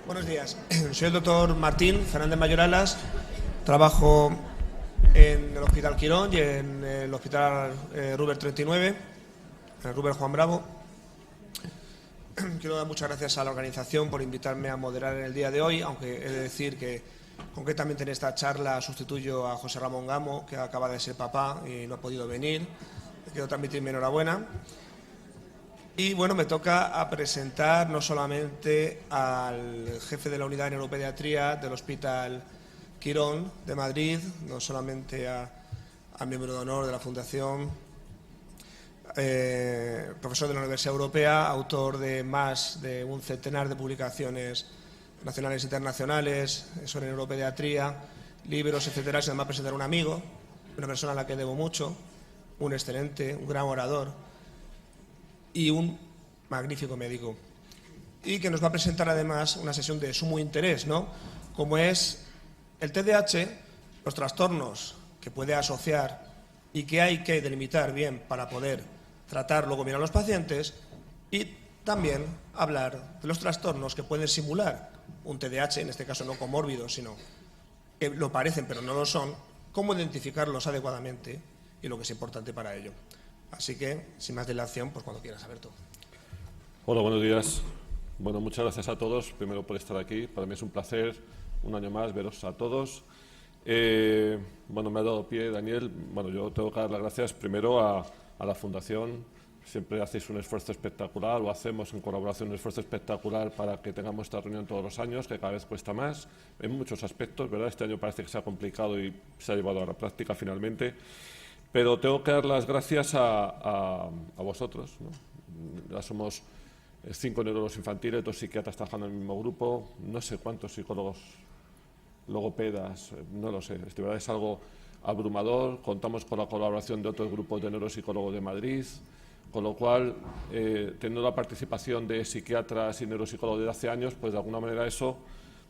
Buenos días. Soy el doctor Martín Fernández Mayoralas. Trabajo en el Hospital Quirón y en el Hospital Ruber 39, en el Ruber Juan Bravo. Quiero dar muchas gracias a la organización por invitarme a moderar en el día de hoy, aunque he de decir que concretamente en esta charla sustituyo a José Ramón Gamo, que acaba de ser papá y no ha podido venir. Quiero transmitir mi enhorabuena. Y bueno, me toca a presentar no solamente al jefe de la unidad de neuropediatría del Hospital Quirón de Madrid, no solamente a miembro de honor de la Fundación, profesor de la Universidad Europea, autor de más de un centenar de publicaciones nacionales e internacionales sobre neuropediatría, libros, etcétera, sino además presentar a un amigo, una persona a la que debo mucho, un excelente, un gran orador y un magnífico médico. Y que nos va a presentar además una sesión de sumo interés, ¿no? Como es el TDAH, los trastornos que puede asociar y que hay que delimitar bien para poder tratar luego bien a los pacientes, y también hablar de los trastornos que pueden simular un TDAH, en este caso no comórbido, sino que lo parecen pero no lo son, cómo identificarlos adecuadamente y lo que es importante para ello. Así que, sin más dilación, pues cuando quieras, Alberto. Hola, buenos días. Bueno, muchas gracias a todos, primero por estar aquí. Para mí es un placer, un año más, veros a todos. Bueno, me ha dado pie, Daniel. Bueno, yo tengo que dar las gracias primero a la Fundación. Siempre hacéis un esfuerzo espectacular, o hacemos en colaboración un esfuerzo espectacular para que tengamos esta reunión todos los años, que cada vez cuesta más, en muchos aspectos, ¿verdad? Este año parece que se ha complicado y se ha llevado a la práctica finalmente. Pero tengo que dar las gracias a vosotros, ¿no? Ya somos 5 neurólogos infantiles, 2 psiquiatras trabajando en el mismo grupo, no sé cuántos psicólogos, logopedas, no lo sé. De verdad es algo abrumador. Contamos con la colaboración de otros grupos de neuropsicólogos de Madrid, con lo cual, teniendo la participación de psiquiatras y neuropsicólogos desde hace años, pues de alguna manera eso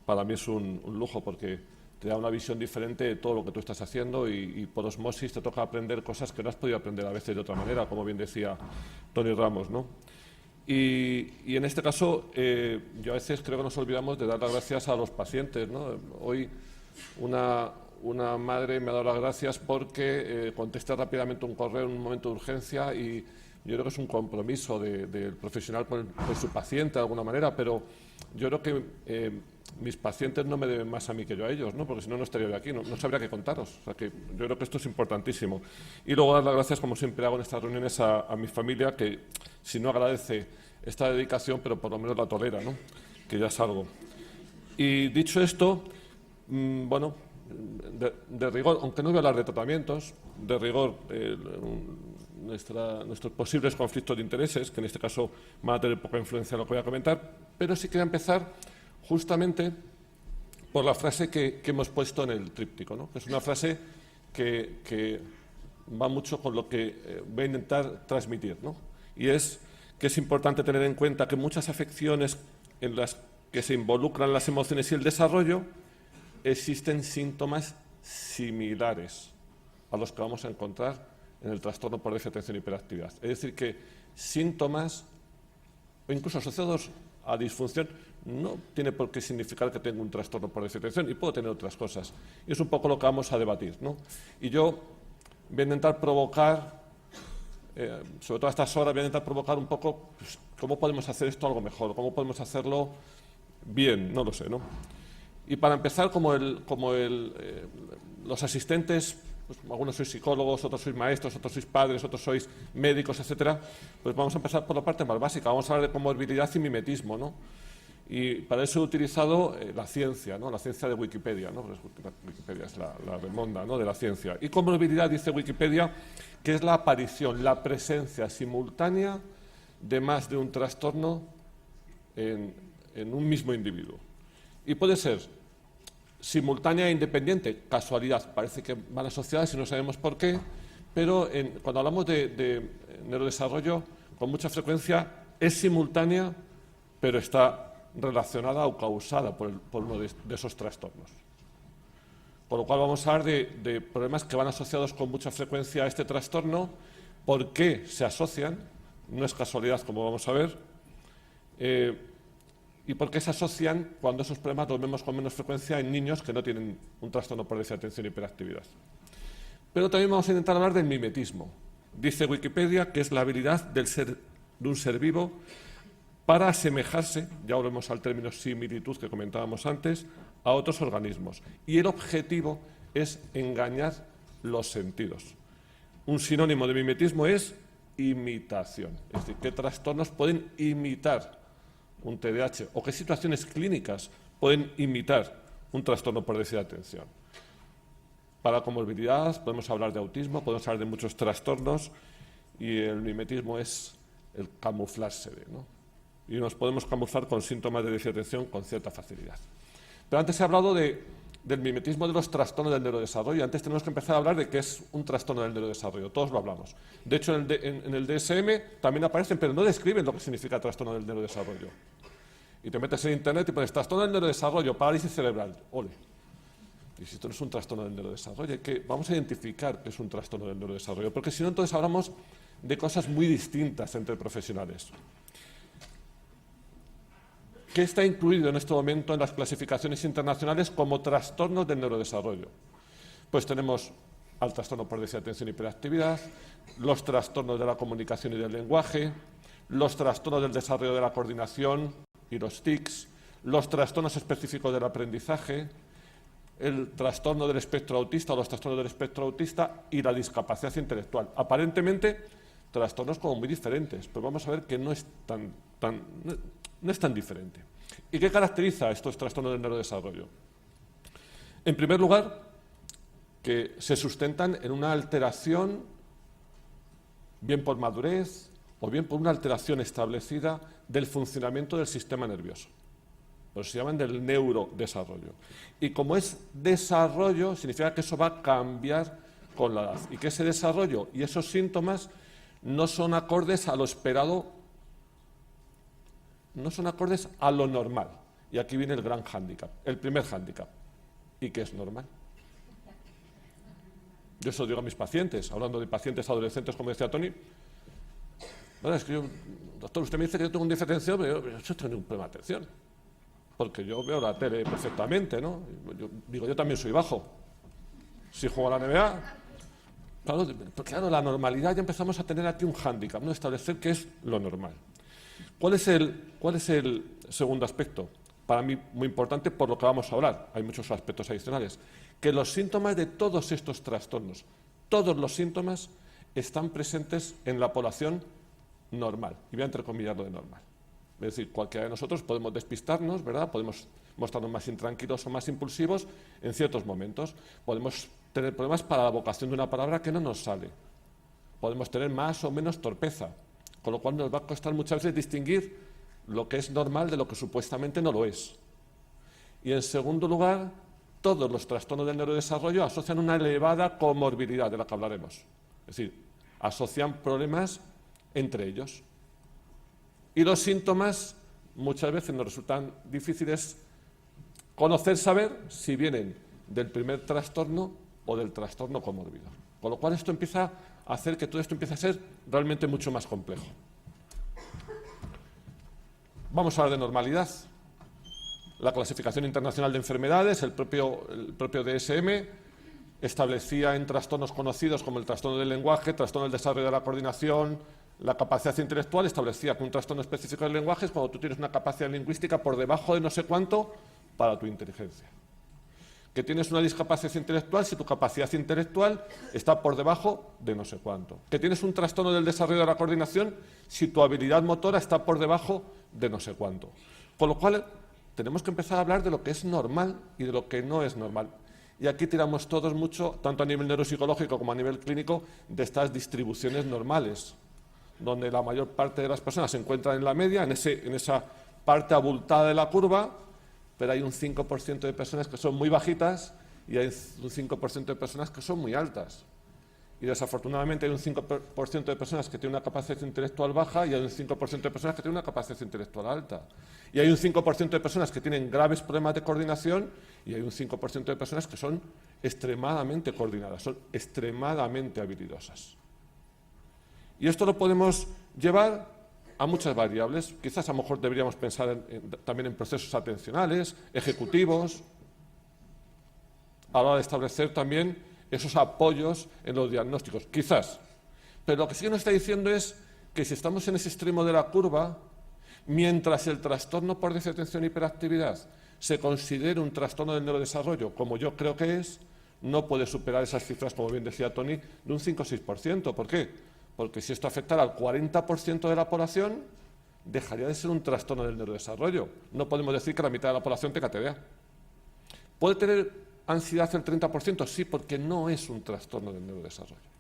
para mí es un lujo, porque te da una visión diferente de todo lo que tú estás haciendo y por osmosis te toca aprender cosas que no has podido aprender a veces de otra manera, como bien decía Tony Ramos, ¿no? Y en este caso, yo a veces creo que nos olvidamos de dar las gracias a los pacientes, ¿no? Hoy una madre me ha dado las gracias porque contesté rápidamente un correo en un momento de urgencia, y yo creo que es un compromiso del profesional con su paciente de alguna manera, pero yo creo que mis pacientes no me deben más a mí que yo a ellos, ¿no? Porque si no, no estaría yo aquí, no sabría qué contaros. O sea que yo creo que esto es importantísimo. Y luego dar las gracias, como siempre hago en estas reuniones, a mi familia, que si no agradece esta dedicación, pero por lo menos la tolera, ¿no? Que ya es algo. Y dicho esto, bueno, de rigor, aunque no voy a hablar de tratamientos, de rigor, nuestros posibles conflictos de intereses, que en este caso van a tener poca influencia en lo que voy a comentar, pero sí quería empezar justamente por la frase que hemos puesto en el tríptico, ¿no? Que es una frase que va mucho con lo que voy a intentar transmitir, ¿no? Y es que es importante tener en cuenta que muchas afecciones en las que se involucran las emociones y el desarrollo existen síntomas similares a los que vamos a encontrar en el trastorno por déficit de atención y hiperactividad. Es decir, que síntomas, o incluso asociados a disfunción, no tiene por qué significar que tengo un trastorno por déficit de atención, y puedo tener otras cosas. Y es un poco lo que vamos a debatir, ¿no? Y yo voy a intentar provocar, sobre todo a estas horas, voy a intentar provocar un poco pues, cómo podemos hacer esto algo mejor, cómo podemos hacerlo bien, no lo sé, ¿no? Y para empezar, los asistentes, pues, algunos sois psicólogos, otros sois maestros, otros sois padres, otros sois médicos, etcétera, pues vamos a empezar por la parte más básica. Vamos a hablar de comorbilidad y mimetismo, ¿no? Y para eso he utilizado la ciencia, ¿no? La ciencia de Wikipedia, ¿no? Wikipedia es la remonda, ¿no? De la ciencia. Y comorbilidad, dice Wikipedia, que es la aparición, la presencia simultánea de más de un trastorno en un mismo individuo. Y puede ser simultánea e independiente, casualidad, parece que van asociadas y no sabemos por qué, pero cuando hablamos de neurodesarrollo, con mucha frecuencia es simultánea, pero está relacionada o causada por uno de esos trastornos. Por lo cual vamos a hablar de problemas que van asociados con mucha frecuencia a este trastorno, por qué se asocian, no es casualidad como vamos a ver, y por qué se asocian cuando esos problemas los vemos con menos frecuencia en niños que no tienen un trastorno por déficit de atención y hiperactividad. Pero también vamos a intentar hablar del mimetismo. Dice Wikipedia que es la habilidad de un ser vivo para asemejarse, ya volvemos al término similitud que comentábamos antes, a otros organismos. Y el objetivo es engañar los sentidos. Un sinónimo de mimetismo es imitación. Es decir, qué trastornos pueden imitar un TDAH o qué situaciones clínicas pueden imitar un trastorno por déficit de atención. Para comorbilidad podemos hablar de autismo, podemos hablar de muchos trastornos y el mimetismo es el camuflarse ¿no? Y nos podemos camuflar con síntomas de déficit de atención con cierta facilidad. Pero antes he hablado del mimetismo de los trastornos del neurodesarrollo. Antes tenemos que empezar a hablar de qué es un trastorno del neurodesarrollo. Todos lo hablamos. De hecho, en el DSM también aparecen, pero no describen lo que significa trastorno del neurodesarrollo. Y te metes en internet y pones trastorno del neurodesarrollo, parálisis cerebral. ¡Ole! Y si esto no es un trastorno del neurodesarrollo, vamos a identificar qué es un trastorno del neurodesarrollo, porque si no, entonces hablamos de cosas muy distintas entre profesionales. ¿Qué está incluido en este momento en las clasificaciones internacionales como trastornos del neurodesarrollo? Pues tenemos al trastorno por déficit de atención y hiperactividad, los trastornos de la comunicación y del lenguaje, los trastornos del desarrollo de la coordinación y los TICs, los trastornos específicos del aprendizaje, el trastorno del espectro autista o los trastornos del espectro autista y la discapacidad intelectual. Aparentemente, trastornos como muy diferentes, pero vamos a ver que no es tan diferente. ¿Y qué caracteriza estos trastornos del neurodesarrollo? En primer lugar, que se sustentan en una alteración, bien por madurez o bien por una alteración establecida del funcionamiento del sistema nervioso. Pues se llaman del neurodesarrollo. Y como es desarrollo, significa que eso va a cambiar con la edad. Y que ese desarrollo y esos síntomas no son acordes a lo esperado, no son acordes a lo normal. Y aquí viene el gran hándicap, el primer hándicap. ¿Y qué es normal? Yo eso digo a mis pacientes, hablando de pacientes adolescentes, como decía Tony. Bueno, es que yo, doctor, usted me dice que yo tengo un déficit de atención, pero yo tengo un problema de atención. Porque yo veo la tele perfectamente, ¿no? Yo también soy bajo. Si juego a la NBA, claro, la normalidad ya empezamos a tener aquí un hándicap, ¿no? Establecer qué es lo normal. ¿Cuál es el segundo aspecto? Para mí muy importante, por lo que vamos a hablar. Hay muchos aspectos adicionales. Que los síntomas de todos estos trastornos, todos los síntomas están presentes en la población normal. Y voy a entrecomillarlo de normal. Es decir, cualquiera de nosotros podemos despistarnos, ¿verdad? Podemos mostrarnos más intranquilos o más impulsivos en ciertos momentos. Podemos tener problemas para la vocación de una palabra que no nos sale. Podemos tener más o menos torpeza, con lo cual nos va a costar muchas veces distinguir lo que es normal de lo que supuestamente no lo es. Y en segundo lugar, todos los trastornos del neurodesarrollo asocian una elevada comorbilidad, de la que hablaremos. Es decir, asocian problemas entre ellos. Y los síntomas muchas veces nos resultan difíciles conocer, saber si vienen del primer trastorno o del trastorno comórbido. Con lo cual esto empieza a hacer que todo esto empiece a ser realmente mucho más complejo. Vamos a hablar de normalidad. La clasificación internacional de enfermedades, el propio DSM, establecía en trastornos conocidos como el trastorno del lenguaje, trastorno del desarrollo de la coordinación, la capacidad intelectual, establecía que un trastorno específico del lenguaje es cuando tú tienes una capacidad lingüística por debajo de no sé cuánto para tu inteligencia. Que tienes una discapacidad intelectual si tu capacidad intelectual está por debajo de no sé cuánto. Que tienes un trastorno del desarrollo de la coordinación si tu habilidad motora está por debajo de no sé cuánto. Con lo cual, tenemos que empezar a hablar de lo que es normal y de lo que no es normal. Y aquí tiramos todos mucho, tanto a nivel neuropsicológico como a nivel clínico, de estas distribuciones normales, donde la mayor parte de las personas se encuentran en la media, en esa parte abultada de la curva, pero hay un 5% de personas que son muy bajitas y hay un 5% de personas que son muy altas. Y desafortunadamente hay un 5% de personas que tienen una capacidad intelectual baja y hay un 5% de personas que tienen una capacidad intelectual alta. Y hay un 5% de personas que tienen graves problemas de coordinación y hay un 5% de personas que son extremadamente coordinadas, son extremadamente habilidosas. Y esto lo podemos llevar a muchas variables. Quizás a lo mejor deberíamos pensar también en procesos atencionales, ejecutivos, a la hora de establecer también esos apoyos en los diagnósticos, quizás. Pero lo que sí que nos está diciendo es que si estamos en ese extremo de la curva, mientras el trastorno por déficit de atención e hiperactividad se considere un trastorno del neurodesarrollo, como yo creo que es, no puede superar esas cifras, como bien decía Tony, de un 5 o 6%. ¿Por qué? Porque si esto afectara al 40% de la población, dejaría de ser un trastorno del neurodesarrollo. No podemos decir que la mitad de la población tenga TDA. ¿Puede tener ansiedad el 30%? Sí, porque no es un trastorno del neurodesarrollo.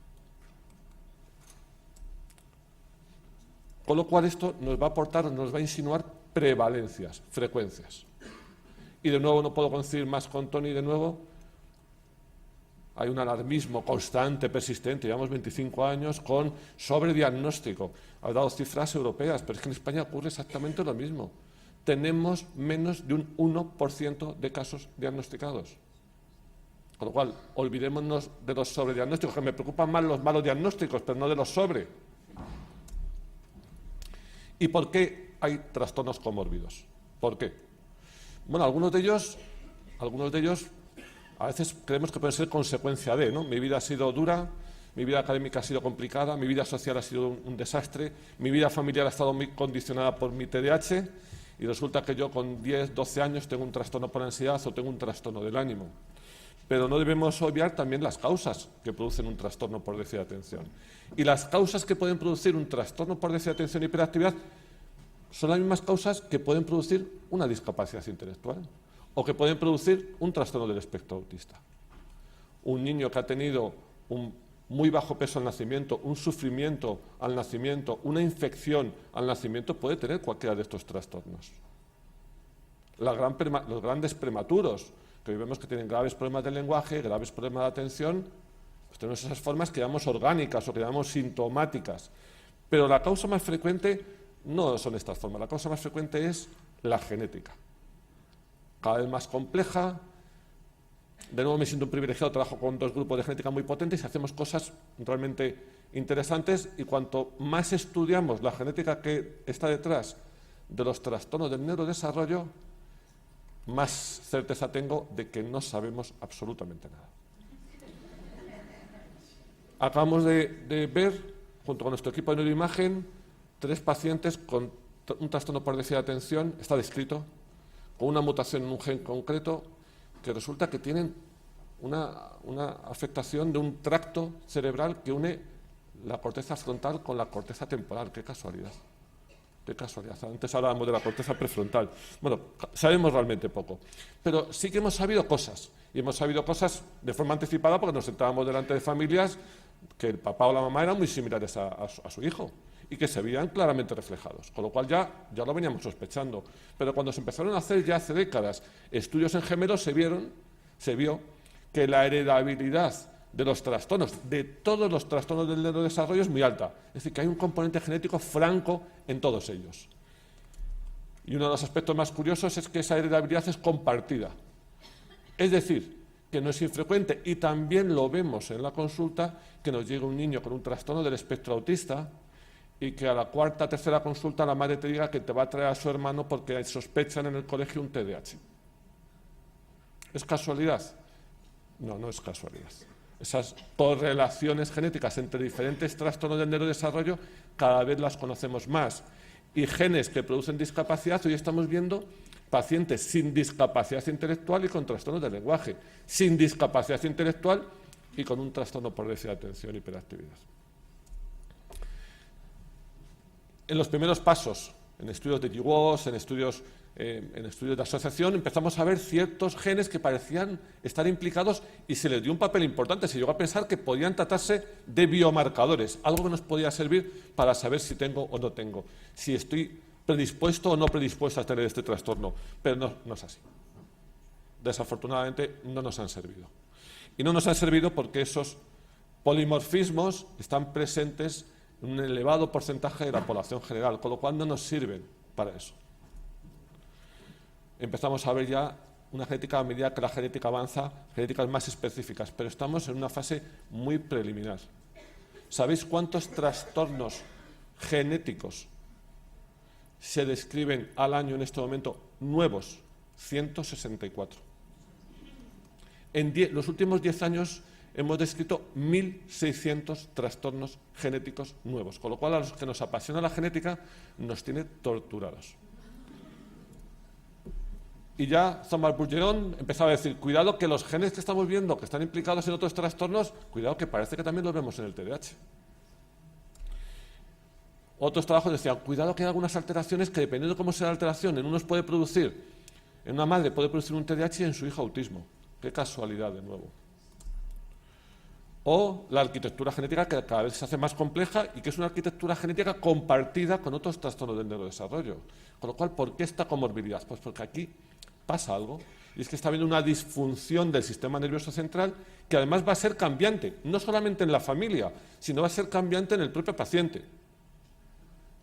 Con lo cual esto nos va a aportar, nos va a insinuar prevalencias, frecuencias. Y de nuevo no puedo coincidir más con Tony, de nuevo, hay un alarmismo constante, persistente, llevamos 25 años con sobrediagnóstico. Ha dado cifras europeas, pero es que en España ocurre exactamente lo mismo. Tenemos menos de un 1% de casos diagnosticados. Con lo cual, olvidémonos de los sobrediagnósticos, que me preocupan más los malos diagnósticos, pero no de los sobre. ¿Y por qué hay trastornos comórbidos? ¿Por qué? Bueno, algunos de ellos a veces creemos que pueden ser consecuencia de, ¿no? Mi vida ha sido dura, mi vida académica ha sido complicada, mi vida social ha sido un desastre, mi vida familiar ha estado muy condicionada por mi TDAH y resulta que yo con 10, 12 años tengo un trastorno por ansiedad o tengo un trastorno del ánimo. Pero no debemos obviar también las causas que producen un trastorno por déficit de atención. Y las causas que pueden producir un trastorno por déficit de atención y hiperactividad son las mismas causas que pueden producir una discapacidad intelectual o que pueden producir un trastorno del espectro autista. Un niño que ha tenido un muy bajo peso al nacimiento, un sufrimiento al nacimiento, una infección al nacimiento, puede tener cualquiera de estos trastornos. Los grandes prematuros, que vemos que tienen graves problemas del lenguaje, graves problemas de atención, pues tenemos esas formas que llamamos orgánicas o que llamamos sintomáticas. Pero la causa más frecuente no son estas formas, la causa más frecuente es la genética. Cada vez más compleja. De nuevo me siento un privilegiado, trabajo con 2 grupos de genética muy potentes y hacemos cosas realmente interesantes, y cuanto más estudiamos la genética que está detrás de los trastornos del neurodesarrollo, más certeza tengo de que no sabemos absolutamente nada. Acabamos de ver, junto con nuestro equipo de neuroimagen, 3 pacientes con un trastorno por déficit de atención, está descrito, con una mutación en un gen concreto, que resulta que tienen una afectación de un tracto cerebral que une la corteza frontal con la corteza temporal. ¡Qué casualidad! ¡Qué casualidad! Antes hablábamos de la corteza prefrontal. Bueno, sabemos realmente poco. Pero sí que hemos sabido cosas. Y hemos sabido cosas de forma anticipada porque nos sentábamos delante de familias que el papá o la mamá eran muy similares a su hijo y que se veían claramente reflejados, con lo cual ya lo veníamos sospechando. Pero cuando se empezaron a hacer ya hace décadas estudios en gemelos, se vio que la heredabilidad de los trastornos, de todos los trastornos del neurodesarrollo, es muy alta. Es decir, que hay un componente genético franco en todos ellos. Y uno de los aspectos más curiosos es que esa heredabilidad es compartida. Es decir, que no es infrecuente, y también lo vemos en la consulta, que nos llega un niño con un trastorno del espectro autista y que a la 4ª, 3ª consulta la madre te diga que te va a traer a su hermano porque sospechan en el colegio un TDAH. ¿Es casualidad? No, no es casualidad. Esas correlaciones genéticas entre diferentes trastornos del neurodesarrollo cada vez las conocemos más. Y genes que producen discapacidad, hoy estamos viendo pacientes sin discapacidad intelectual y con trastornos del lenguaje, sin discapacidad intelectual y con un trastorno por déficit de atención y hiperactividad. En los primeros pasos, en estudios de GWAS, en estudios de asociación, empezamos a ver ciertos genes que parecían estar implicados y se les dio un papel importante. Se llegó a pensar que podían tratarse de biomarcadores, algo que nos podía servir para saber si tengo o no tengo, si estoy predispuesto o no predispuesto a tener este trastorno. Pero no es así. Desafortunadamente no nos han servido. Y no nos han servido porque esos polimorfismos están presentes en un elevado porcentaje de la población general, con lo cual no nos sirven para eso. Empezamos a ver ya una genética, a medida que la genética avanza, genéticas más específicas, pero estamos en una fase muy preliminar. ¿Sabéis cuántos trastornos genéticos se describen al año en este momento nuevos, 164. En los últimos 10 años hemos descrito 1.600 trastornos genéticos nuevos, con lo cual a los que nos apasiona la genética nos tiene torturados. Y ya Thomas Bourgeron empezaba a decir, cuidado que los genes que estamos viendo que están implicados en otros trastornos, cuidado que parece que también los vemos en el TDAH. Otros trabajos decían, cuidado que hay algunas alteraciones que dependiendo de cómo sea la alteración, en unos puede producir, en una madre puede producir un TDAH y en su hijo autismo. Qué casualidad de nuevo. O la arquitectura genética que cada vez se hace más compleja y que es una arquitectura genética compartida con otros trastornos del neurodesarrollo. Con lo cual, ¿por qué esta comorbilidad? Pues porque aquí pasa algo, y es que está habiendo una disfunción del sistema nervioso central que además va a ser cambiante, no solamente en la familia, sino va a ser cambiante en el propio paciente.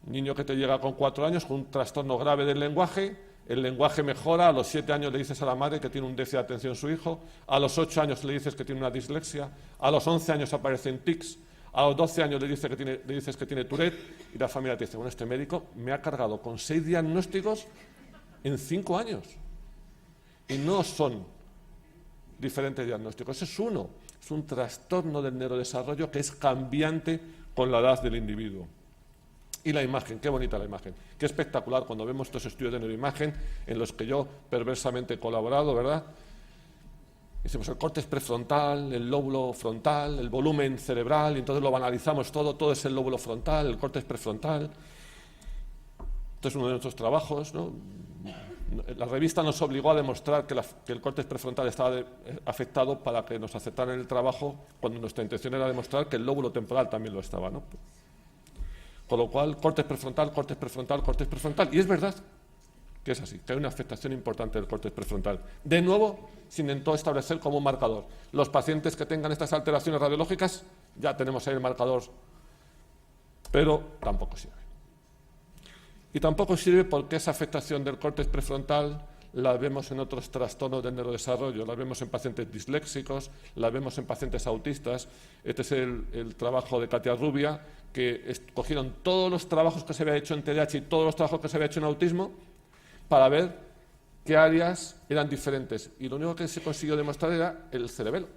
Niño que te llega con 4 años con un trastorno grave del lenguaje, el lenguaje mejora, a los 7 años le dices a la madre que tiene un déficit de atención su hijo, a los 8 años le dices que tiene una dislexia, a los 11 años aparecen tics, a los 12 años le dices que tiene Tourette, y la familia te dice, bueno, este médico me ha cargado con 6 diagnósticos en 5 años. Y no son diferentes diagnósticos, ese es uno, es un trastorno del neurodesarrollo que es cambiante con la edad del individuo. Y la imagen, qué bonita la imagen, qué espectacular cuando vemos estos estudios de neuroimagen en los que yo perversamente he colaborado, ¿verdad? Hicimos el córtex prefrontal, el lóbulo frontal, el volumen cerebral, y entonces lo banalizamos todo es el lóbulo frontal, el córtex prefrontal. Esto es uno de nuestros trabajos, ¿no? La revista nos obligó a demostrar que el córtex prefrontal estaba afectado para que nos aceptaran el trabajo, cuando nuestra intención era demostrar que el lóbulo temporal también lo estaba, ¿no? Con lo cual, córtex prefrontal, córtex prefrontal, córtex prefrontal. Y es verdad que es así, que hay una afectación importante del córtex prefrontal. De nuevo, se intentó establecer como un marcador. Los pacientes que tengan estas alteraciones radiológicas, ya tenemos ahí el marcador, pero tampoco sirve. Y tampoco sirve porque esa afectación del córtex prefrontal la vemos en otros trastornos del neurodesarrollo, la vemos en pacientes disléxicos, la vemos en pacientes autistas. Este es el trabajo de Katia Rubia, que cogieron todos los trabajos que se había hecho en TDAH y todos los trabajos que se había hecho en autismo para ver qué áreas eran diferentes. Y lo único que se consiguió demostrar era el cerebelo,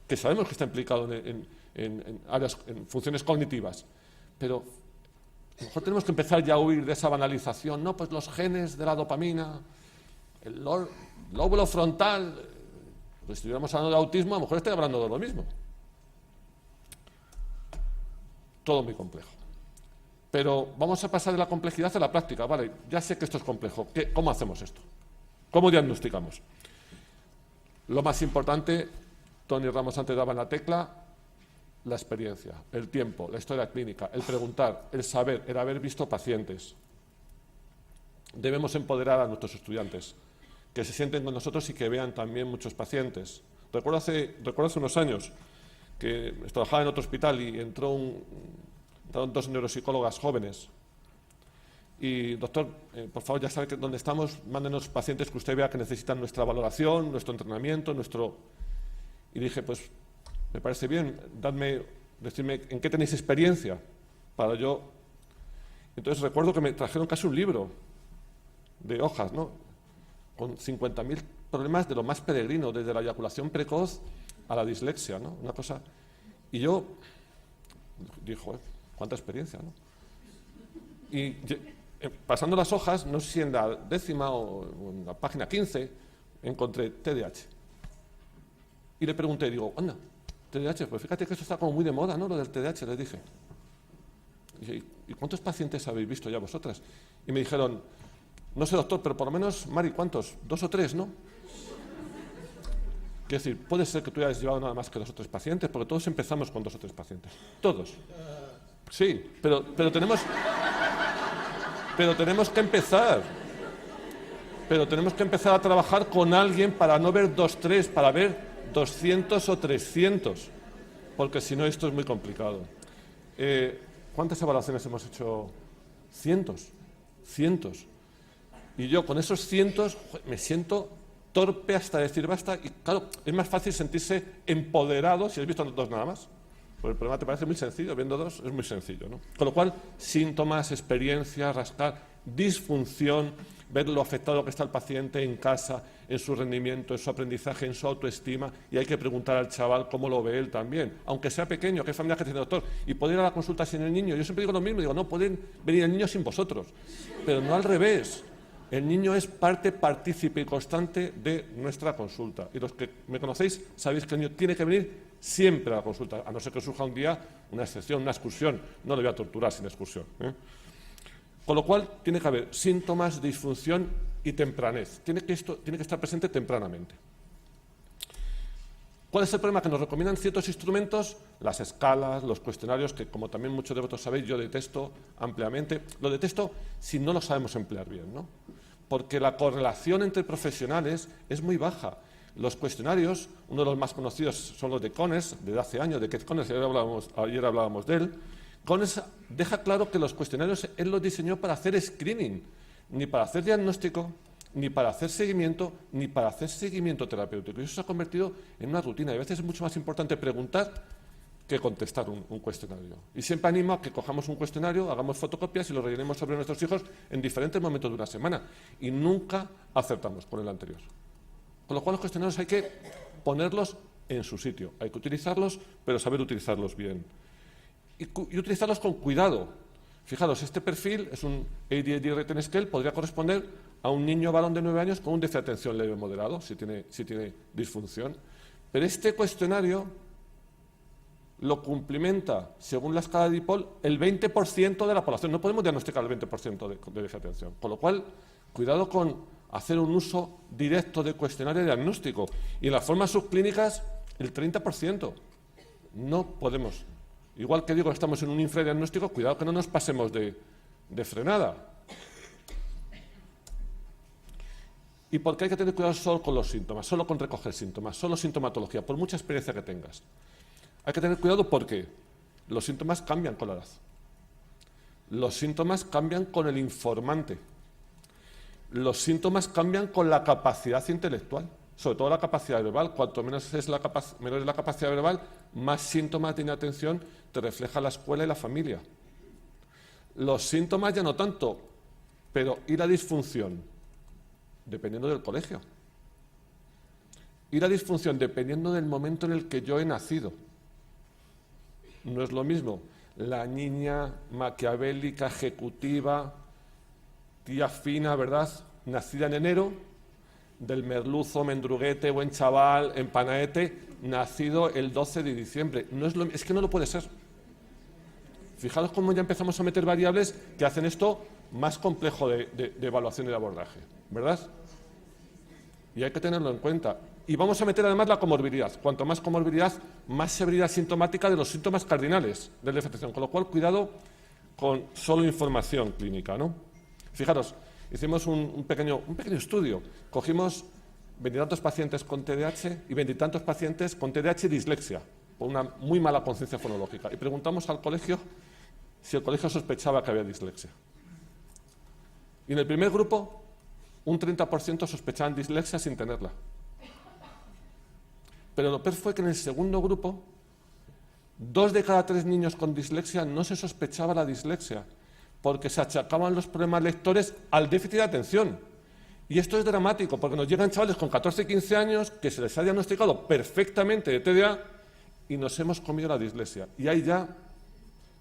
que sabemos que está implicado en áreas, en funciones cognitivas, pero a lo mejor tenemos que empezar ya a huir de esa banalización. No, pues los genes de la dopamina, el lóbulo frontal, pues si estuviéramos hablando de autismo, a lo mejor estoy hablando de lo mismo. Todo muy complejo. Pero vamos a pasar de la complejidad a la práctica. Vale, ya sé que esto es complejo. ¿Cómo hacemos esto? ¿Cómo diagnosticamos? Lo más importante, Tony Ramos antes daba en la tecla, la experiencia, el tiempo, la historia clínica, el preguntar, el saber, el haber visto pacientes. Debemos empoderar a nuestros estudiantes, que se sienten con nosotros y que vean también muchos pacientes. Recuerdo hace unos años que trabajaba en otro hospital y entraron 2 neuropsicólogas jóvenes. Y, doctor, por favor, ya sabe que donde estamos, mándenos pacientes que usted vea que necesitan nuestra valoración, nuestro entrenamiento, Y dije, pues, me parece bien, decirme en qué tenéis experiencia para yo. Entonces recuerdo que me trajeron casi un libro de hojas, ¿no? Con 50.000 problemas de lo más peregrino, desde la eyaculación precoz a la dislexia, ¿no? Una cosa. Y yo dije, cuánta experiencia, ¿no? Y pasando las hojas, no sé si en la 10ª o en la página 15, encontré TDAH. Y le pregunté, digo, anda, TDAH, pues fíjate que esto está como muy de moda, ¿no? Lo del TDAH, les dije. ¿Y cuántos pacientes habéis visto ya vosotras? Y me dijeron, no sé, doctor, pero por lo menos, Mari, ¿cuántos? 2 o 3, ¿no? Quiero decir, puede ser que tú hayas llevado nada más que 2 o 3 pacientes, porque todos empezamos con 2 o 3 pacientes. Todos. Sí, pero tenemos que empezar. Pero tenemos que empezar a trabajar con alguien para no ver 2, 3, para ver 200 o 300, porque si no esto es muy complicado. ¿Cuántas evaluaciones hemos hecho? Cientos. Y yo con esos cientos me siento torpe hasta decir basta, y claro, es más fácil sentirse empoderado si has visto 2 nada más. Porque el problema te parece muy sencillo, viendo 2 es muy sencillo, ¿no? Con lo cual, síntomas, experiencia, rascar, disfunción, ver lo afectado que está el paciente en casa, en su rendimiento, en su aprendizaje, en su autoestima, y hay que preguntar al chaval cómo lo ve él también, aunque sea pequeño, qué familia que tiene el doctor, y poder ir a la consulta sin el niño. Yo siempre digo lo mismo, digo, no, pueden venir el niño sin vosotros, pero no al revés. El niño es parte partícipe y constante de nuestra consulta, y los que me conocéis sabéis que el niño tiene que venir siempre a la consulta, a no ser que surja un día una excepción, una excursión. No le voy a torturar sin excursión, ¿eh? Con lo cual, tiene que haber síntomas, disfunción y tempranez. Tiene que estar presente tempranamente. ¿Cuál es el problema? Que nos recomiendan ciertos instrumentos, las escalas, los cuestionarios, que como también muchos de vosotros sabéis, yo detesto ampliamente. Lo detesto si no lo sabemos emplear bien, ¿no? Porque la correlación entre profesionales es muy baja. Los cuestionarios, uno de los más conocidos son los de Conners, de hace años, de Keith Conners, ayer hablábamos de él. Conners deja claro que los cuestionarios él los diseñó para hacer screening, ni para hacer diagnóstico, ni para hacer seguimiento, ni para hacer seguimiento terapéutico. Y eso se ha convertido en una rutina. Y a veces es mucho más importante preguntar que contestar un cuestionario. Y siempre animo a que cojamos un cuestionario, hagamos fotocopias y lo rellenemos sobre nuestros hijos en diferentes momentos de una semana. Y nunca acertamos con el anterior. Con lo cual los cuestionarios hay que ponerlos en su sitio. Hay que utilizarlos, pero saber utilizarlos bien. Y utilizarlos con cuidado. Fijaros, este perfil es un ADHD Rating Scale, podría corresponder a un niño varón de 9 años con un déficit de atención leve moderado, si tiene disfunción. Pero este cuestionario lo cumplimenta, según la escala de DIPOL, el 20% de la población. No podemos diagnosticar el 20% de déficit de atención. Con lo cual, cuidado con hacer un uso directo de cuestionario diagnóstico. Y en las formas subclínicas, el 30%. No podemos. Igual que digo, estamos en un infradiagnóstico, cuidado que no nos pasemos de frenada. ¿Y por qué hay que tener cuidado solo con los síntomas, solo con recoger síntomas, solo sintomatología, por mucha experiencia que tengas? Hay que tener cuidado porque los síntomas cambian con la edad. Los síntomas cambian con el informante. Los síntomas cambian con la capacidad intelectual, sobre todo la capacidad verbal. Cuanto menor es la capacidad verbal, más síntomas de inatención te refleja la escuela y la familia. Los síntomas ya no tanto, pero ¿y la disfunción? Dependiendo del colegio. ¿Y la disfunción? Dependiendo del momento en el que yo he nacido. No es lo mismo la niña maquiavélica, ejecutiva, tía fina, ¿verdad?, nacida en enero, del merluzo, mendruguete, buen chaval, empanaete, nacido el 12 de diciembre. Es que no lo puede ser. Fijaros cómo ya empezamos a meter variables que hacen esto más complejo de evaluación y de abordaje, ¿verdad? Y hay que tenerlo en cuenta. Y vamos a meter además la comorbilidad. Cuanto más comorbilidad, más severidad sintomática de los síntomas cardinales de la infección. Con lo cual, cuidado con solo información clínica, ¿no? Fijaros, hicimos un pequeño estudio. Cogimos 20 y tantos pacientes con TDAH y 20 y tantos pacientes con TDAH y dislexia, por una muy mala conciencia fonológica. Y preguntamos al colegio si el colegio sospechaba que había dislexia. Y en el primer grupo, un 30% sospechaban dislexia sin tenerla. Pero lo peor fue que en el segundo grupo, 2 de cada 3 niños con dislexia no se sospechaba la dislexia, porque se achacaban los problemas lectores al déficit de atención. Y esto es dramático, porque nos llegan chavales con 14 y 15 años que se les ha diagnosticado perfectamente de TDA y nos hemos comido la dislexia. Y ahí ya,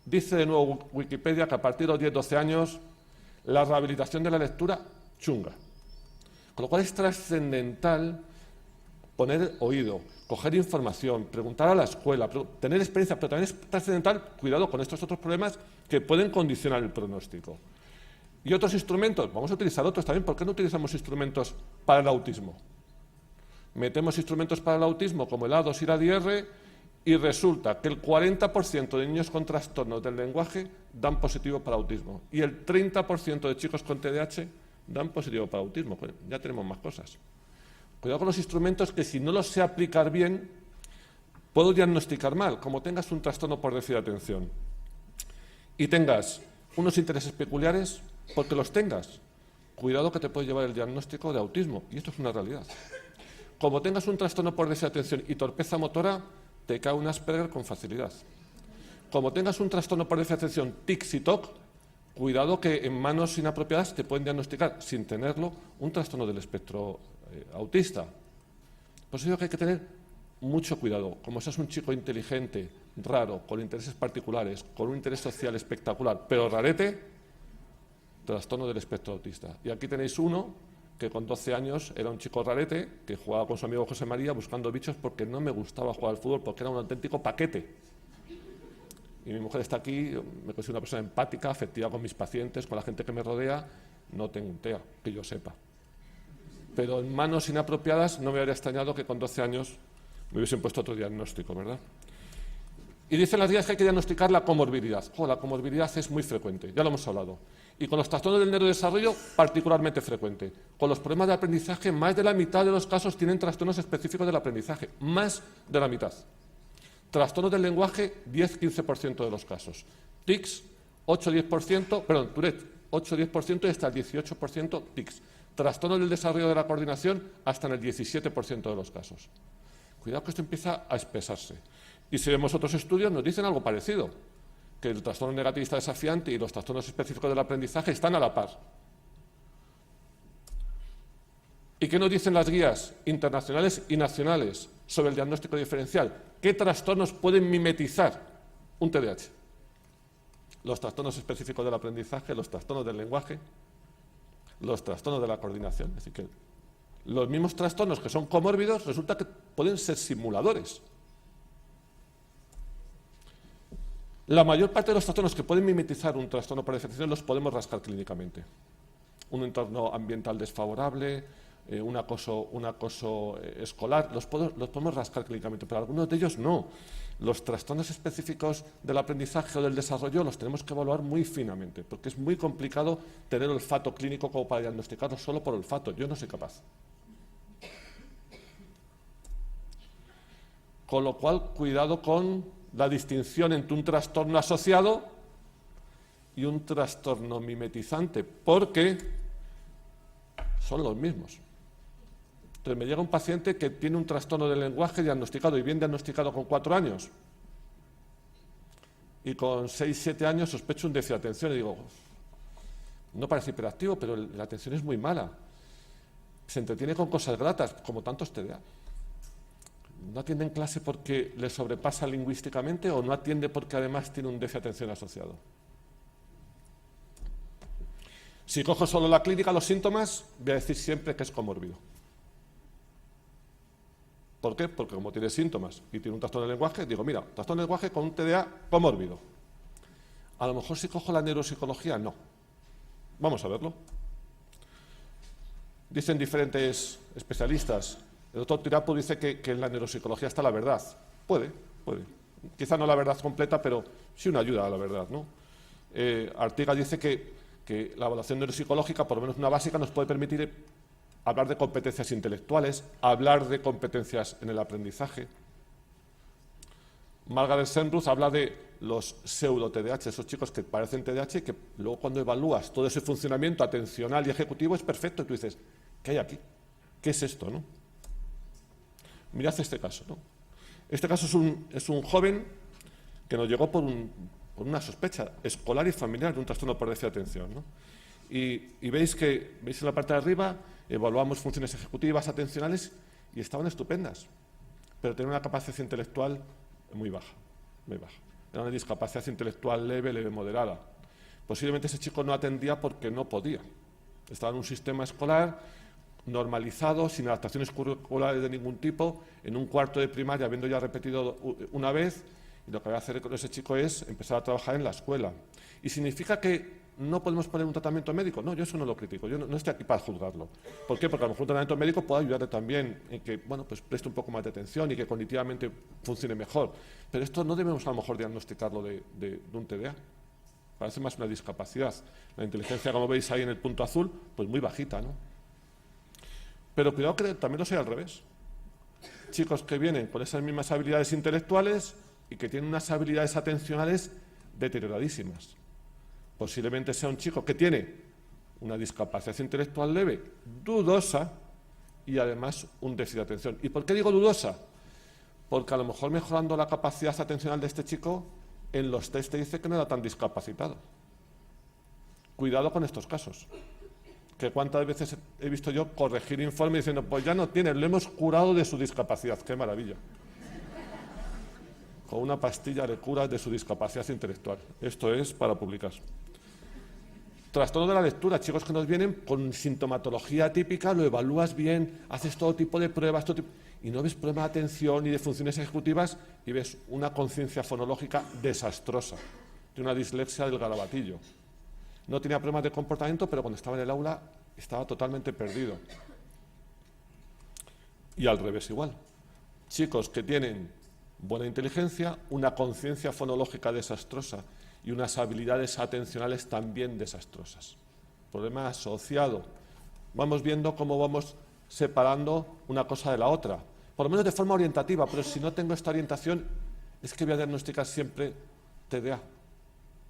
dice de nuevo Wikipedia, que a partir de los 10-12 años, la rehabilitación de la lectura, chunga. Con lo cual es trascendental poner oído, coger información, preguntar a la escuela, tener experiencia, pero también es trascendental, cuidado con estos otros problemas que pueden condicionar el pronóstico. Y otros instrumentos, vamos a utilizar otros también. ¿Por qué no utilizamos instrumentos para el autismo? Metemos instrumentos para el autismo como el A2 y la ADR y resulta que el 40% de niños con trastornos del lenguaje dan positivo para autismo y el 30% de chicos con TDAH dan positivo para autismo. Pues ya tenemos más cosas. Cuidado con los instrumentos que si no los sé aplicar bien, puedo diagnosticar mal, como tengas un trastorno por déficit de atención y tengas unos intereses peculiares, porque los tengas, cuidado que te puede llevar el diagnóstico de autismo, y esto es una realidad. Como tengas un trastorno por déficit de atención y torpeza motora, te cae un Asperger con facilidad. Como tengas un trastorno por déficit de atención, tics y TOC, cuidado que en manos inapropiadas te pueden diagnosticar, sin tenerlo, un trastorno del espectro autista. Por eso digo que hay que tener mucho cuidado. Como seas un chico inteligente, raro, con intereses particulares, con un interés social espectacular, pero rarete, trastorno del espectro autista. Y aquí tenéis uno que con 12 años era un chico rarete que jugaba con su amigo José María buscando bichos porque no me gustaba jugar al fútbol porque era un auténtico paquete. Y mi mujer está aquí, me considero una persona empática, afectiva con mis pacientes, con la gente que me rodea, no tengo un TEA, que yo sepa. Pero en manos inapropiadas no me habría extrañado que con 12 años me hubiesen puesto otro diagnóstico, ¿verdad? Y dicen las guías que hay que diagnosticar la comorbilidad. La comorbilidad es muy frecuente, ya lo hemos hablado. Y con los trastornos del neurodesarrollo, particularmente frecuente. Con los problemas de aprendizaje, más de la mitad de los casos tienen trastornos específicos del aprendizaje. Más de la mitad. Trastornos del lenguaje, 10-15% de los casos. Tics, 8-10%, perdón, Tourette, 8-10% y hasta el 18% tics. Trastornos del desarrollo de la coordinación, hasta en el 17% de los casos. Cuidado que esto empieza a espesarse. Y si vemos otros estudios, nos dicen algo parecido, que el trastorno negativista desafiante y los trastornos específicos del aprendizaje están a la par. ¿Y qué nos dicen las guías internacionales y nacionales sobre el diagnóstico diferencial? ¿Qué trastornos pueden mimetizar un TDAH? Los trastornos específicos del aprendizaje, los trastornos del lenguaje, los trastornos de la coordinación. Es decir, que los mismos trastornos que son comórbidos resulta que pueden ser simuladores. La mayor parte de los trastornos que pueden mimetizar un trastorno por diferenciación los podemos rascar clínicamente. Un entorno ambiental desfavorable, un acoso escolar, los podemos rascar clínicamente, pero algunos de ellos no. Los trastornos específicos del aprendizaje o del desarrollo los tenemos que evaluar muy finamente, porque es muy complicado tener olfato clínico como para diagnosticarlos solo por olfato. Yo no soy capaz. Con lo cual, cuidado con la distinción entre un trastorno asociado y un trastorno mimetizante, porque son los mismos. Entonces me llega un paciente que tiene un trastorno del lenguaje diagnosticado y bien diagnosticado con 4 años, y con 6-7 años sospecho un déficit de atención y digo, no parece hiperactivo, pero la atención es muy mala. Se entretiene con cosas gratas, como tantos TDA. ¿No atiende en clase porque le sobrepasa lingüísticamente o no atiende porque además tiene un déficit de atención asociado? Si cojo solo la clínica, los síntomas, voy a decir siempre que es comórbido. ¿Por qué? Porque como tiene síntomas y tiene un trastorno del lenguaje, digo, mira, trastorno del lenguaje con un TDA comórbido. A lo mejor si cojo la neuropsicología, no. Vamos a verlo. Dicen diferentes especialistas. El doctor Tirapu dice que en la neuropsicología está la verdad. Puede. Quizá no la verdad completa, pero sí una ayuda a la verdad, ¿no? Artiga dice que la evaluación neuropsicológica, por lo menos una básica, nos puede permitir hablar de competencias intelectuales, hablar de competencias en el aprendizaje. Margaret Senbruth habla de los pseudo-TDAH, esos chicos que parecen TDAH y que luego cuando evalúas todo ese funcionamiento atencional y ejecutivo es perfecto y tú dices, ¿qué hay aquí? ¿Qué es esto, no? Mirad este caso, ¿no? Este caso es un joven que nos llegó por una sospecha escolar y familiar de un trastorno por déficit de atención, ¿no? Y veis en la parte de arriba, evaluamos funciones ejecutivas, atencionales, y estaban estupendas, pero tenían una capacidad intelectual muy baja. Era una discapacidad intelectual leve moderada. Posiblemente ese chico no atendía porque no podía. Estaba en un sistema escolar normalizado, sin adaptaciones curriculares de ningún tipo, en un cuarto de primaria, habiendo ya repetido una vez, y lo que voy a hacer con ese chico es empezar a trabajar en la escuela. ¿Y significa que no podemos poner un tratamiento médico? No, yo eso no lo critico, yo no estoy aquí para juzgarlo. ¿Por qué? Porque a lo mejor un tratamiento médico puede ayudarle también en que, bueno, pues preste un poco más de atención y que cognitivamente funcione mejor. Pero esto no debemos a lo mejor diagnosticarlo de un TDA. Parece más una discapacidad. La inteligencia, como veis ahí en el punto azul, pues muy bajita, ¿no? Pero cuidado que también lo sea al revés. Chicos que vienen con esas mismas habilidades intelectuales y que tienen unas habilidades atencionales deterioradísimas. Posiblemente sea un chico que tiene una discapacidad intelectual leve, dudosa, y además un déficit de atención. ¿Y por qué digo dudosa? Porque a lo mejor mejorando la capacidad atencional de este chico, en los test te dice que no era tan discapacitado. cuidado con estos casos. Que cuántas veces he visto yo corregir informe diciendo, pues ya no tiene, lo hemos curado de su discapacidad. ¡Qué maravilla! Con una pastilla le curas de su discapacidad intelectual. Esto es para publicar. Trastorno de la lectura, chicos que nos vienen con sintomatología típica, lo evalúas bien, haces todo tipo de pruebas, y no ves problema de atención ni de funciones ejecutivas y ves una conciencia fonológica desastrosa, de una dislexia del garabatillo. No tenía problemas de comportamiento, pero cuando estaba en el aula estaba totalmente perdido. Y al revés igual. Chicos que tienen buena inteligencia, una conciencia fonológica desastrosa y unas habilidades atencionales también desastrosas. Problema asociado. Vamos viendo cómo vamos separando una cosa de la otra. Por lo menos de forma orientativa, pero si no tengo esta orientación, es que voy a diagnosticar siempre TDA.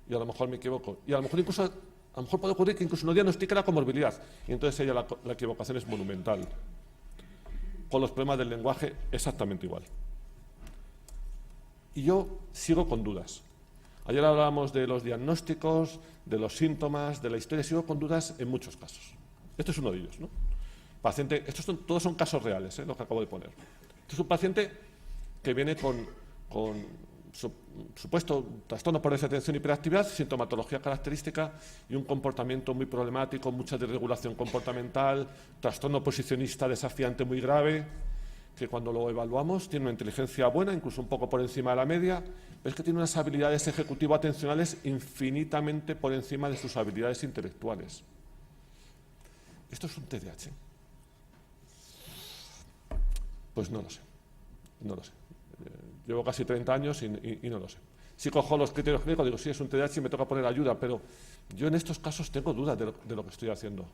Y a lo mejor me equivoco. Y a lo mejor puede ocurrir que incluso no diagnostique la comorbilidad. Y entonces ella la equivocación es monumental. Con los problemas del lenguaje, exactamente igual. Y yo sigo con dudas. Ayer hablábamos de los diagnósticos, de los síntomas, de la historia. Sigo con dudas en muchos casos. Este es uno de ellos, ¿no? Paciente, todos son casos reales, lo que acabo de poner. Este es un paciente que viene con supuesto trastorno por déficit de atención y hiperactividad, sintomatología característica y un comportamiento muy problemático, mucha desregulación comportamental, trastorno posicionista desafiante muy grave, que cuando lo evaluamos tiene una inteligencia buena, incluso un poco por encima de la media, pero es que tiene unas habilidades ejecutivo-atencionales infinitamente por encima de sus habilidades intelectuales. ¿Esto es un TDAH? Pues no lo sé, no lo sé. Llevo casi 30 años y no lo sé. Si cojo los criterios clínicos, digo, sí, es un TDAH y me toca poner ayuda, pero yo en estos casos tengo dudas de lo que estoy haciendo.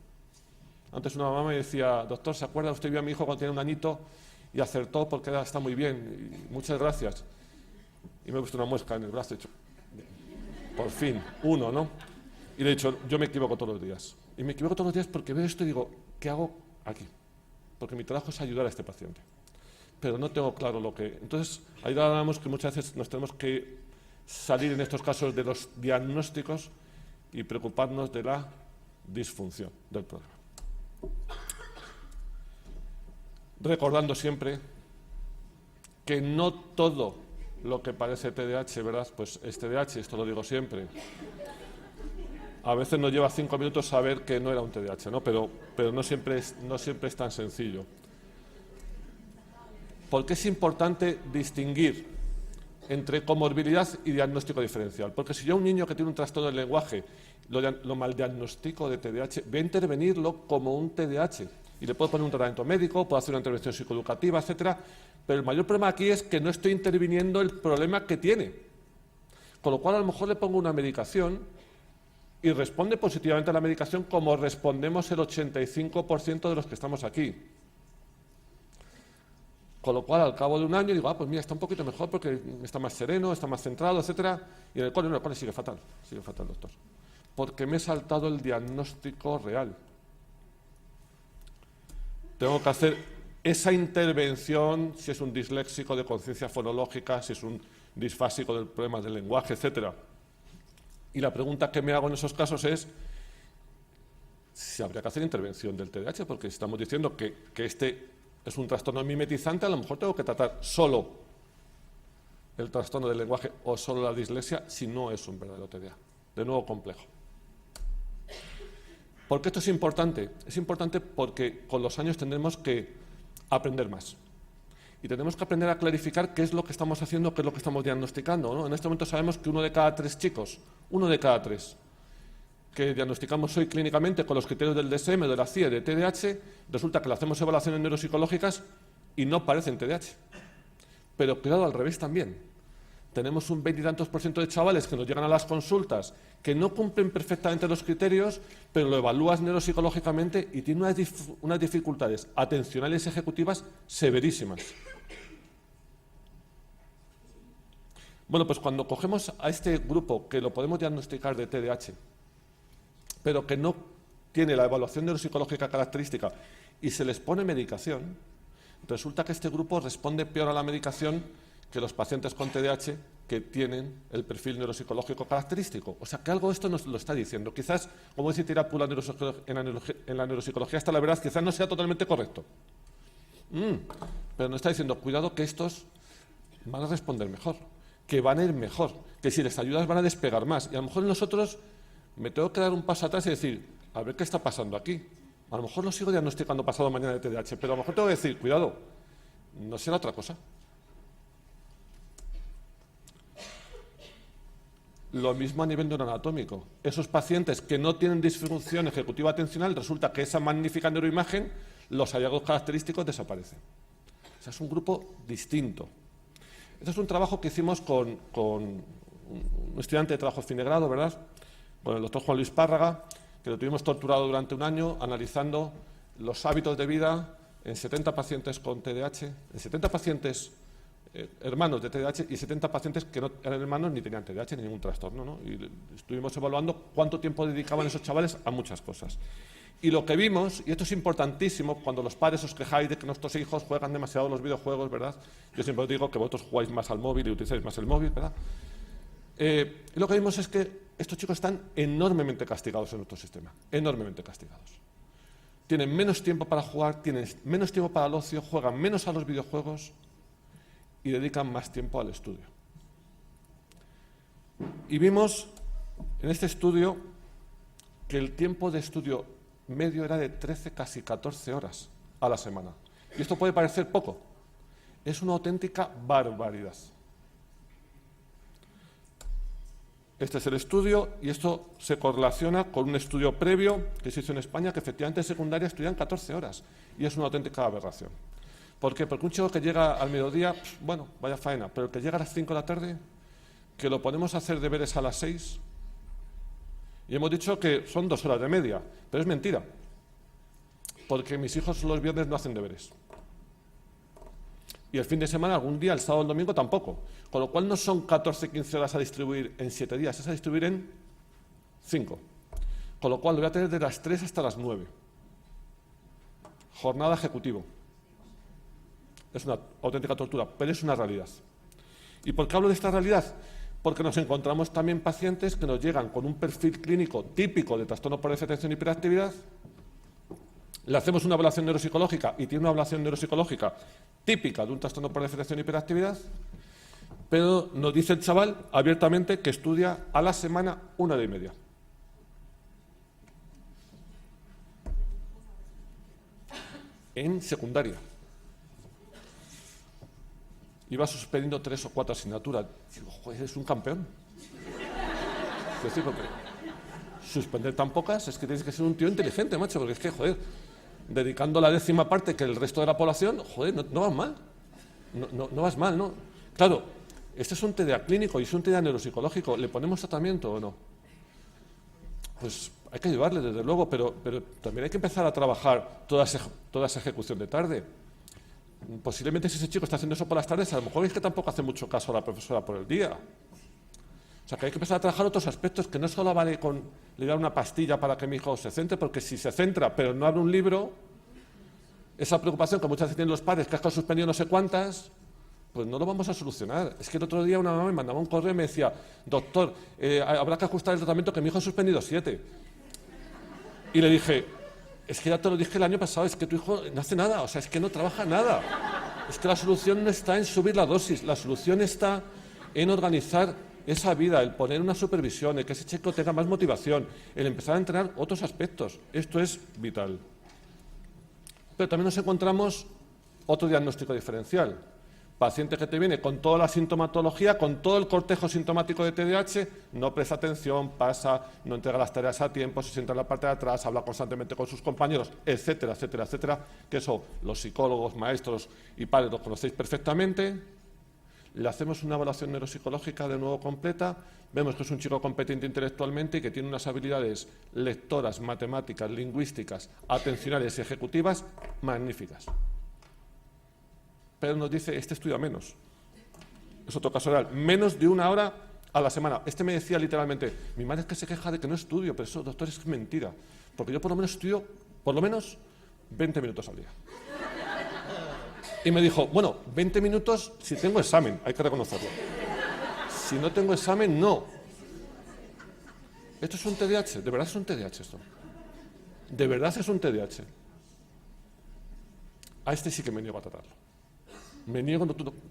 Antes una mamá me decía, doctor, ¿se acuerda? Usted vio a mi hijo cuando tenía un añito y acertó porque está muy bien, y muchas gracias. Y me he puesto una muesca en el brazo y he dicho, por fin, uno, ¿no? Y le he dicho, yo me equivoco todos los días. Y me equivoco todos los días porque veo esto y digo, ¿qué hago aquí? Porque mi trabajo es ayudar a este paciente. Pero no tengo claro lo que... Entonces, ahí hablamos que muchas veces nos tenemos que salir en estos casos de los diagnósticos y preocuparnos de la disfunción del problema. Recordando siempre que no todo lo que parece TDAH, ¿verdad? Pues es TDAH, esto lo digo siempre. A veces nos lleva 5 minutos saber que no era un TDAH, ¿no? Pero no siempre es tan sencillo. ¿Por qué es importante distinguir entre comorbilidad y diagnóstico diferencial? Porque si yo a un niño que tiene un trastorno del lenguaje lo maldiagnostico de TDAH, voy a intervenirlo como un TDAH y le puedo poner un tratamiento médico, puedo hacer una intervención psicoeducativa, etcétera, pero el mayor problema aquí es que no estoy interviniendo el problema que tiene. Con lo cual, a lo mejor le pongo una medicación y responde positivamente a la medicación como respondemos el 85% de los que estamos aquí. Con lo cual, al cabo de un año, digo, pues mira, está un poquito mejor porque está más sereno, está más centrado, etcétera. Y en el cole sigue fatal, doctor. Porque me he saltado el diagnóstico real. Tengo que hacer esa intervención, si es un disléxico de conciencia fonológica, si es un disfásico del problema del lenguaje, etcétera. Y la pregunta que me hago en esos casos es si habría que hacer intervención del TDAH, porque estamos diciendo que este es un trastorno mimetizante, a lo mejor tengo que tratar solo el trastorno del lenguaje o solo la dislexia si no es un verdadero TDA. De nuevo, complejo. ¿Por qué esto es importante? Es importante porque con los años tendremos que aprender más. Y tenemos que aprender a clarificar qué es lo que estamos haciendo, qué es lo que estamos diagnosticando, ¿no? En este momento sabemos que 1 de cada 3 chicos, 1 de cada 3, que diagnosticamos hoy clínicamente con los criterios del DSM, de la CIE, de TDAH, resulta que le hacemos evaluaciones neuropsicológicas y no parecen TDAH. Pero cuidado, al revés también. Tenemos un 20 y tantos % de chavales que nos llegan a las consultas que no cumplen perfectamente los criterios, pero lo evalúas neuropsicológicamente y tiene unas dificultades atencionales y ejecutivas severísimas. Bueno, pues cuando cogemos a este grupo que lo podemos diagnosticar de TDAH, pero que no tiene la evaluación neuropsicológica característica y se les pone medicación, resulta que este grupo responde peor a la medicación que los pacientes con TDAH que tienen el perfil neuropsicológico característico. O sea, que algo esto nos lo está diciendo. Quizás, como dice Tirapur, en la neuropsicología hasta la verdad, quizás no sea totalmente correcto. Pero nos está diciendo, cuidado que estos van a responder mejor, que van a ir mejor, que si les ayudas van a despegar más. Y a lo mejor nosotros me tengo que dar un paso atrás y decir, a ver qué está pasando aquí. A lo mejor lo sigo diagnosticando pasado mañana de TDAH, pero a lo mejor tengo que decir, cuidado, no será otra cosa. Lo mismo a nivel neuroanatómico. Esos pacientes que no tienen disfunción ejecutiva atencional, resulta que esa magnífica neuroimagen, los hallazgos característicos desaparecen. O sea, es un grupo distinto. Este es un trabajo que hicimos con un estudiante de trabajo de fin de grado, ¿verdad? Con el doctor Juan Luis Párraga, que lo tuvimos torturado durante un año analizando los hábitos de vida en 70 pacientes con TDAH, en 70 pacientes hermanos de TDAH y 70 pacientes que no eran hermanos ni tenían TDAH ni ningún trastorno, ¿no? Y estuvimos evaluando cuánto tiempo dedicaban esos chavales a muchas cosas. Y lo que vimos, y esto es importantísimo, cuando los padres os quejáis de que nuestros hijos juegan demasiado los videojuegos, ¿verdad? Yo siempre os digo que vosotros jugáis más al móvil y utilizáis más el móvil, ¿verdad? Lo que vimos es que estos chicos están enormemente castigados en nuestro sistema, enormemente castigados. Tienen menos tiempo para jugar, tienen menos tiempo para el ocio, juegan menos a los videojuegos y dedican más tiempo al estudio. Y vimos en este estudio que el tiempo de estudio medio era de 13, casi 14 horas a la semana. Y esto puede parecer poco. Es una auténtica barbaridad. Este es el estudio y esto se correlaciona con un estudio previo que se hizo en España que efectivamente en secundaria estudian 14 horas y es una auténtica aberración. ¿Por qué? Porque un chico que llega al mediodía, bueno, vaya faena, pero el que llega a las 5 de la tarde, que lo ponemos a hacer deberes a las 6, y hemos dicho que son 2 horas de media, pero es mentira, porque mis hijos los viernes no hacen deberes. Y el fin de semana, algún día, el sábado o el domingo tampoco. Con lo cual no son 14-15 horas a distribuir en 7 días, es a distribuir en 5. Con lo cual lo voy a tener de las 3 hasta las 9. Jornada ejecutivo. Es una auténtica tortura, pero es una realidad. ¿Y por qué hablo de esta realidad? Porque nos encontramos también pacientes que nos llegan con un perfil clínico típico de trastorno por déficit de atención y hiperactividad. Le hacemos una evaluación neuropsicológica y tiene una evaluación neuropsicológica típica de un trastorno por déficit de atención y hiperactividad, pero nos dice el chaval abiertamente que estudia a la semana 1 hora y media. En secundaria. Iba suspendiendo 3 o 4 asignaturas. Digo, joder, es un campeón. Es decir, porque suspender tan pocas es que tienes que ser un tío inteligente, macho, porque es que, joder, dedicando la 10ª parte que el resto de la población, joder, no vas mal. No vas mal, ¿no? Claro, este es un TDA clínico y es un TDA neuropsicológico. ¿Le ponemos tratamiento o no? Pues hay que ayudarle, desde luego, pero también hay que empezar a trabajar toda esa ejecución de tarde. Posiblemente si ese chico está haciendo eso por las tardes, a lo mejor es que tampoco hace mucho caso a la profesora por el día. O sea, que hay que empezar a trabajar otros aspectos, que no solo vale con le dar una pastilla para que mi hijo se centre, porque si se centra pero no abre un libro, esa preocupación que muchas veces tienen los padres, que has suspendido no sé cuántas, pues no lo vamos a solucionar. Es que el otro día una mamá me mandaba un correo y me decía, doctor, habrá que ajustar el tratamiento que mi hijo ha suspendido 7. Y le dije, es que ya te lo dije el año pasado, es que tu hijo no hace nada, o sea, es que no trabaja nada. Es que la solución no está en subir la dosis, la solución está en organizar esa vida, el poner una supervisión, el que ese chico tenga más motivación, el empezar a entrenar otros aspectos. Esto es vital. Pero también nos encontramos otro diagnóstico diferencial. Paciente que te viene con toda la sintomatología, con todo el cortejo sintomático de TDAH, no presta atención, pasa, no entrega las tareas a tiempo, se sienta en la parte de atrás, habla constantemente con sus compañeros, etcétera, etcétera, etcétera, que eso los psicólogos, maestros y padres lo conocéis perfectamente. Le hacemos una evaluación neuropsicológica de nuevo completa, vemos que es un chico competente intelectualmente y que tiene unas habilidades lectoras, matemáticas, lingüísticas, atencionales y ejecutivas magníficas. Pero nos dice, este estudia menos. Es otro caso real, menos de 1 hora a la semana. Este me decía literalmente, mi madre es que se queja de que no estudio, pero eso, doctor, es mentira. Porque yo por lo menos estudio, por lo menos, 20 minutos al día. Y me dijo, bueno, 20 minutos si tengo examen, hay que reconocerlo. Si no tengo examen, no. Esto es un TDAH, de verdad es un TDAH esto. De verdad es un TDAH. A este sí que me niego a tratarlo. Me niego,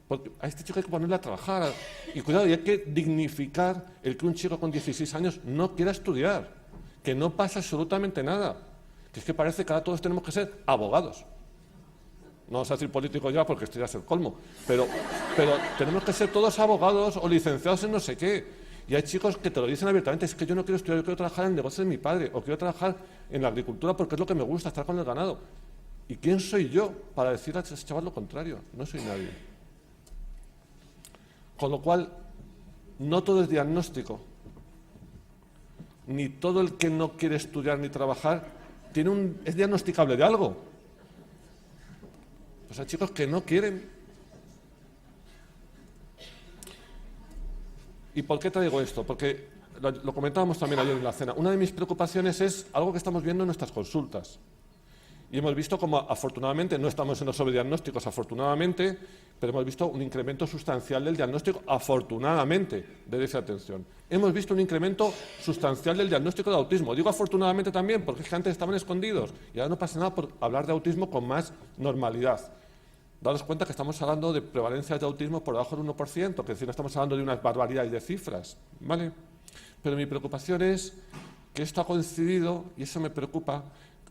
porque a este chico hay que ponerle a trabajar. Y cuidado, y hay que dignificar el que un chico con 16 años no quiera estudiar. Que no pasa absolutamente nada. Que es que parece que ahora todos tenemos que ser abogados. No vamos a decir políticos ya porque esto ya es el colmo. Pero tenemos que ser todos abogados o licenciados en no sé qué. Y hay chicos que te lo dicen abiertamente, es que yo no quiero estudiar, yo quiero trabajar en el negocio de mi padre, o quiero trabajar en la agricultura porque es lo que me gusta, estar con el ganado. ¿Y quién soy yo para decir a ese chaval lo contrario? No soy nadie. Con lo cual, no todo es diagnóstico. Ni todo el que no quiere estudiar ni trabajar es diagnosticable de algo. Pues hay chicos que no quieren. ¿Y por qué traigo esto? Porque lo comentábamos también ayer en la cena. Una de mis preocupaciones es algo que estamos viendo en nuestras consultas. Y hemos visto como, afortunadamente, no estamos en los sobrediagnósticos, afortunadamente, pero hemos visto un incremento sustancial del diagnóstico, afortunadamente, de déficit de atención. Hemos visto un incremento sustancial del diagnóstico de autismo. Digo afortunadamente también, porque es que antes estaban escondidos. Y ahora no pasa nada por hablar de autismo con más normalidad. Daros cuenta que estamos hablando de prevalencias de autismo por debajo del 1%, que es decir, no estamos hablando de unas barbaridades de cifras, ¿vale? Pero mi preocupación es que esto ha coincidido, y eso me preocupa,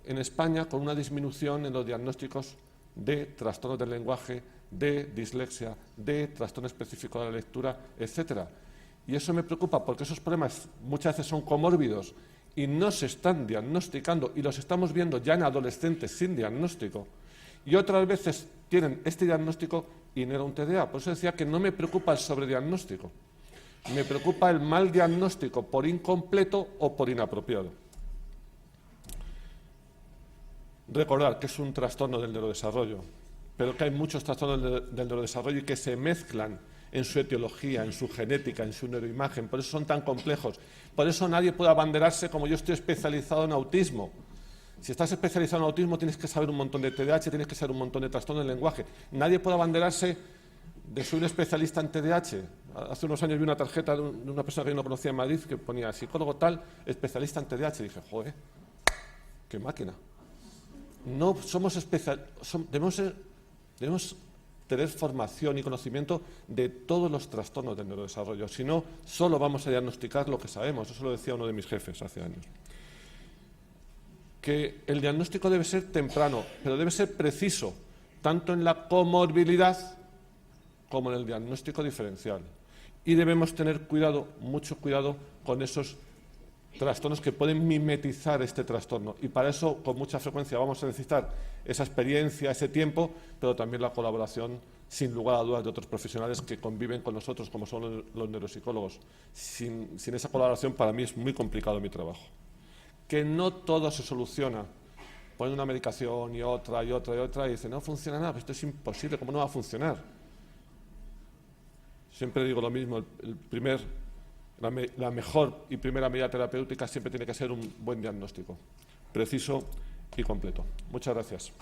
en España con una disminución en los diagnósticos de trastornos del lenguaje, de dislexia, de trastorno específico de la lectura, etcétera. Y eso me preocupa porque esos problemas muchas veces son comórbidos y no se están diagnosticando y los estamos viendo ya en adolescentes sin diagnóstico. Y otras veces tienen este diagnóstico y no era un TDA. Por eso decía que no me preocupa el sobrediagnóstico. Me preocupa el mal diagnóstico por incompleto o por inapropiado. Recordar que es un trastorno del neurodesarrollo, pero que hay muchos trastornos del neurodesarrollo y que se mezclan en su etiología, en su genética, en su neuroimagen. Por eso son tan complejos. Por eso nadie puede abanderarse como yo estoy especializado en autismo. Si estás especializado en autismo tienes que saber un montón de TDAH, tienes que saber un montón de trastornos del lenguaje. Nadie puede abanderarse de soy un especialista en TDAH. Hace unos años vi una tarjeta de una persona que yo no conocía en Madrid que ponía psicólogo tal, especialista en TDAH. Y dije, joder, qué máquina. No somos debemos tener formación y conocimiento de todos los trastornos del neurodesarrollo. Si no, solo vamos a diagnosticar lo que sabemos. Eso lo decía uno de mis jefes hace años. Que el diagnóstico debe ser temprano, pero debe ser preciso, tanto en la comorbilidad como en el diagnóstico diferencial. Y debemos tener cuidado, mucho cuidado, con esos trastornos que pueden mimetizar este trastorno. Y para eso, con mucha frecuencia, vamos a necesitar esa experiencia, ese tiempo, pero también la colaboración, sin lugar a dudas, de otros profesionales que conviven con nosotros, como son los neuropsicólogos. Sin esa colaboración, para mí es muy complicado mi trabajo. Que no todo se soluciona. Ponen una medicación y otra y otra y otra y dicen, no funciona nada, esto es imposible, ¿cómo no va a funcionar? Siempre digo lo mismo, la mejor y primera medida terapéutica siempre tiene que ser un buen diagnóstico, preciso y completo. Muchas gracias.